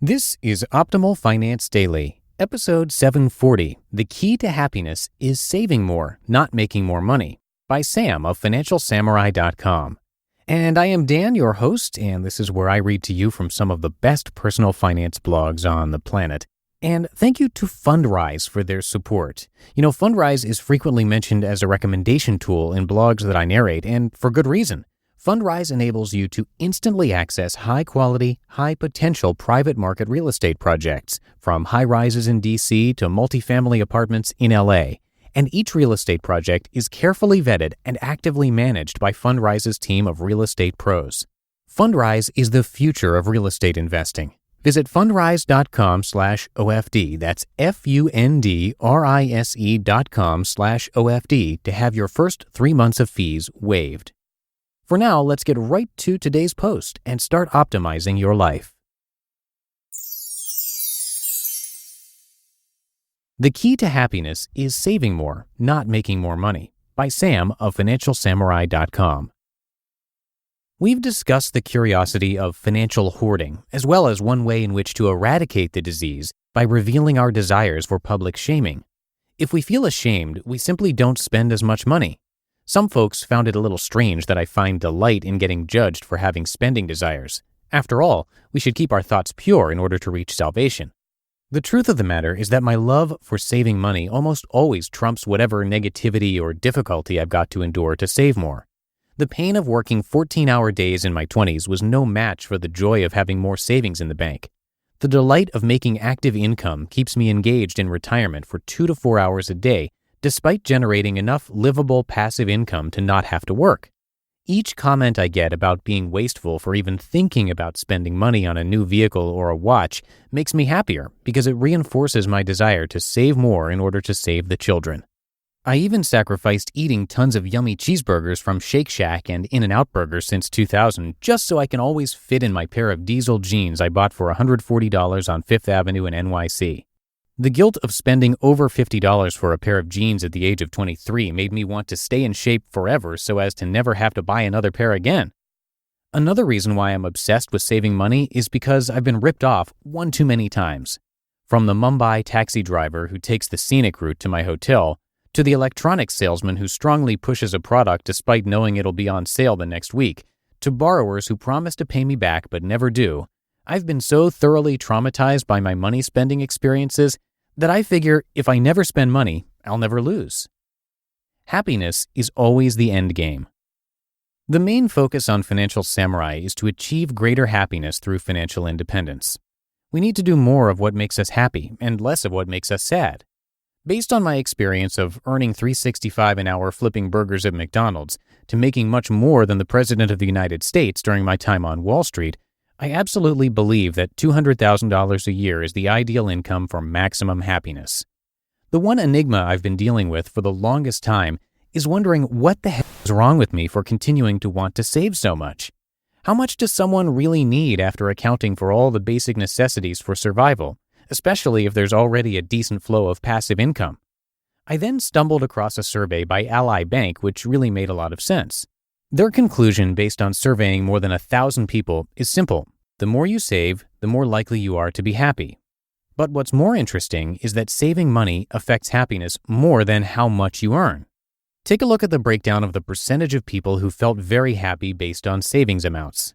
This is Optimal Finance Daily, episode 740. The key to happiness is saving more, not making more money, by Sam of FinancialSamurai.com. And I am Dan, your host, and this is where I read to you from some of the best personal finance blogs on the planet. And thank you to Fundrise for their support. You know, Fundrise is frequently mentioned as a recommendation tool in blogs that I narrate, and for good reason. Fundrise enables you to instantly access high-quality, high-potential private market real estate projects, from high-rises in D.C. to multifamily apartments in L.A., and each real estate project is carefully vetted and actively managed by Fundrise's team of real estate pros. Fundrise is the future of real estate investing. Visit fundrise.com/OFD, that's fundrise.com/OFD, to have your first 3 months of fees waived. For now, let's get right to today's post and start optimizing your life. The key to happiness is saving more, not making more money, by Sam of FinancialSamurai.com. We've discussed the curiosity of financial hoarding, as well as one way in which to eradicate the disease by revealing our desires for public shaming. If we feel ashamed, we simply don't spend as much money. Some folks found it a little strange that I find delight in getting judged for having spending desires. After all, we should keep our thoughts pure in order to reach salvation. The truth of the matter is that my love for saving money almost always trumps whatever negativity or difficulty I've got to endure to save more. The pain of working 14-hour days in my 20s was no match for the joy of having more savings in the bank. The delight of making active income keeps me engaged in retirement for 2 to 4 hours a day, despite generating enough livable passive income to not have to work. Each comment I get about being wasteful for even thinking about spending money on a new vehicle or a watch makes me happier because it reinforces my desire to save more in order to save the children. I even sacrificed eating tons of yummy cheeseburgers from Shake Shack and In-N-Out Burgers since 2000 just so I can always fit in my pair of diesel jeans I bought for $140 on Fifth Avenue in NYC. The guilt of spending over $50 for a pair of jeans at the age of 23 made me want to stay in shape forever so as to never have to buy another pair again. Another reason why I'm obsessed with saving money is because I've been ripped off one too many times. From the Mumbai taxi driver who takes the scenic route to my hotel, to the electronics salesman who strongly pushes a product despite knowing it'll be on sale the next week, to borrowers who promise to pay me back but never do, I've been so thoroughly traumatized by my money spending experiences that I figure if I never spend money, I'll never lose. Happiness is always the end game. The main focus on Financial Samurai is to achieve greater happiness through financial independence. We need to do more of what makes us happy and less of what makes us sad. Based on my experience of earning $3.65 an hour flipping burgers at McDonald's to making much more than the President of the United States during my time on Wall Street, I absolutely believe that $200,000 a year is the ideal income for maximum happiness. The one enigma I've been dealing with for the longest time is wondering what the heck is wrong with me for continuing to want to save so much. How much does someone really need after accounting for all the basic necessities for survival, especially if there's already a decent flow of passive income? I then stumbled across a survey by Ally Bank which really made a lot of sense. Their conclusion, based on surveying more than 1,000 people, is simple. The more you save, the more likely you are to be happy. But what's more interesting is that saving money affects happiness more than how much you earn. Take a look at the breakdown of the percentage of people who felt very happy based on savings amounts.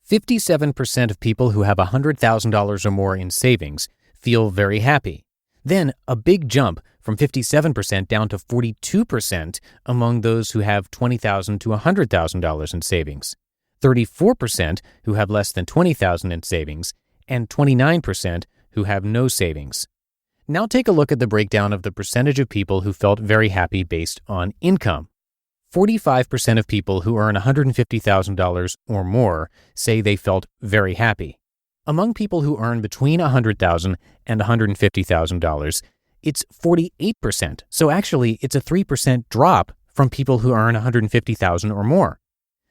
57% of people who have $100,000 or more in savings feel very happy. Then a big jump from 57% down to 42% among those who have $20,000 to $100,000 in savings, 34% who have less than $20,000 in savings, and 29% who have no savings. Now take a look at the breakdown of the percentage of people who felt very happy based on income. 45% of people who earn $150,000 or more say they felt very happy. Among people who earn between $100,000 and $150,000, it's 48%. So actually, it's a 3% drop from people who earn $150,000 or more.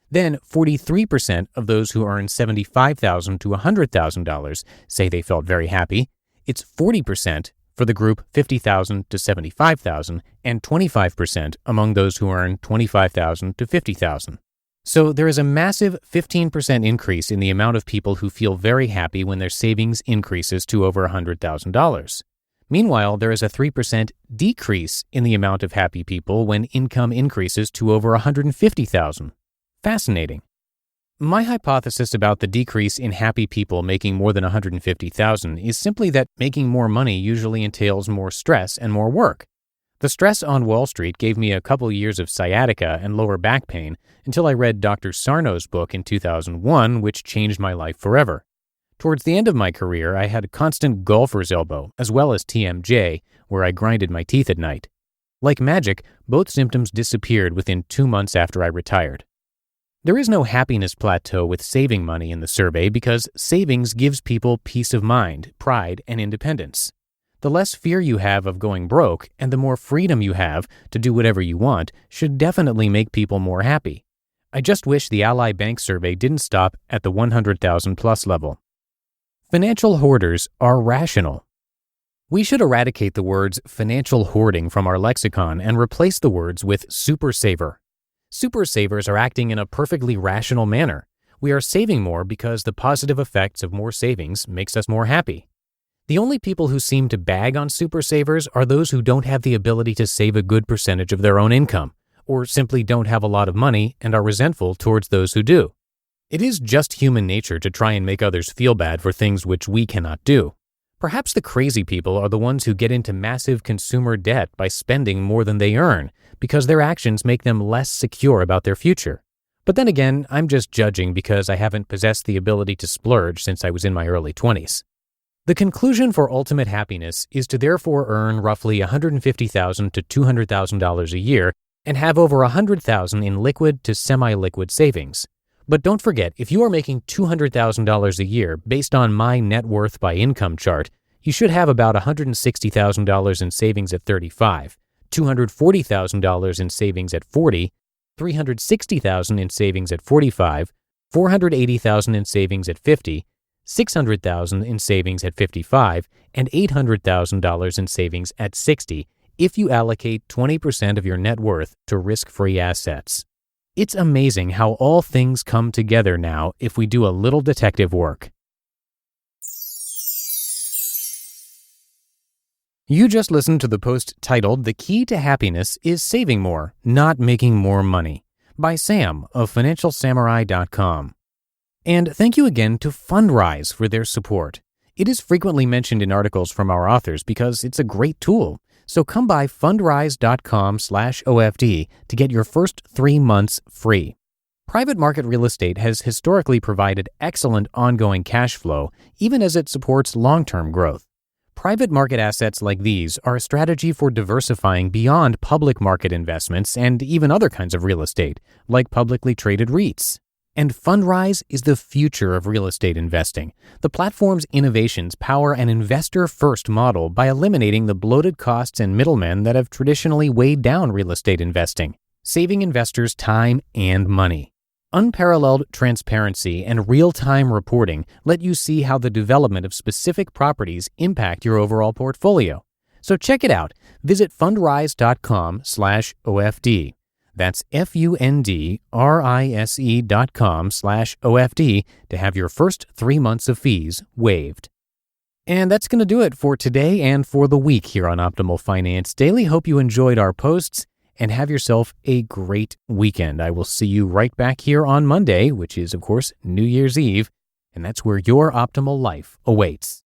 Then 43% of those who earn $75,000 to $100,000 say they felt very happy. It's 40% for the group $50,000 to $75,000 and 25% among those who earn $25,000 to $50,000. So there is a massive 15% increase in the amount of people who feel very happy when their savings increases to over $100,000. Meanwhile, there is a 3% decrease in the amount of happy people when income increases to over $150,000. Fascinating. My hypothesis about the decrease in happy people making more than $150,000 is simply that making more money usually entails more stress and more work. The stress on Wall Street gave me a couple years of sciatica and lower back pain until I read Dr. Sarno's book in 2001, which changed my life forever. Towards the end of my career, I had a constant golfer's elbow, as well as TMJ, where I grinded my teeth at night. Like magic, both symptoms disappeared within 2 months after I retired. There is no happiness plateau with saving money in the survey because savings gives people peace of mind, pride, and independence. The less fear you have of going broke and the more freedom you have to do whatever you want should definitely make people more happy. I just wish the Ally Bank survey didn't stop at the 100,000 plus level. Financial hoarders are rational. We should eradicate the words financial hoarding from our lexicon and replace the words with super saver. Super savers are acting in a perfectly rational manner. We are saving more because the positive effects of more savings makes us more happy. The only people who seem to bag on super savers are those who don't have the ability to save a good percentage of their own income, or simply don't have a lot of money and are resentful towards those who do. It is just human nature to try and make others feel bad for things which we cannot do. Perhaps the crazy people are the ones who get into massive consumer debt by spending more than they earn, because their actions make them less secure about their future. But then again, I'm just judging because I haven't possessed the ability to splurge since I was in my early 20s. The conclusion for ultimate happiness is to therefore earn roughly $150,000 to $200,000 a year and have over $100,000 in liquid to semi-liquid savings. But don't forget, if you are making $200,000 a year based on my net worth by income chart, you should have about $160,000 in savings at 35, $240,000 in savings at 40, $360,000 in savings at 45, $480,000 in savings at 50, $600,000 in savings at 55, and $800,000 in savings at 60 if you allocate 20% of your net worth to risk-free assets. It's amazing how all things come together now if we do a little detective work. You just listened to the post titled "The Key to Happiness is Saving More, Not Making More Money" by Sam of FinancialSamurai.com. And thank you again to Fundrise for their support. It is frequently mentioned in articles from our authors because it's a great tool. So come by fundrise.com/OFD to get your first 3 months free. Private market real estate has historically provided excellent ongoing cash flow, even as it supports long-term growth. Private market assets like these are a strategy for diversifying beyond public market investments and even other kinds of real estate, like publicly traded REITs. And Fundrise is the future of real estate investing. The platform's innovations power an investor-first model by eliminating the bloated costs and middlemen that have traditionally weighed down real estate investing, saving investors time and money. Unparalleled transparency and real-time reporting let you see how the development of specific properties impact your overall portfolio. So check it out. Visit fundrise.com/OFD. That's fundrise.com/OFD to have your first 3 months of fees waived. And that's going to do it for today and for the week here on Optimal Finance Daily. Hope you enjoyed our posts and have yourself a great weekend. I will see you right back here on Monday, which is, of course, New Year's Eve, and that's where your optimal life awaits.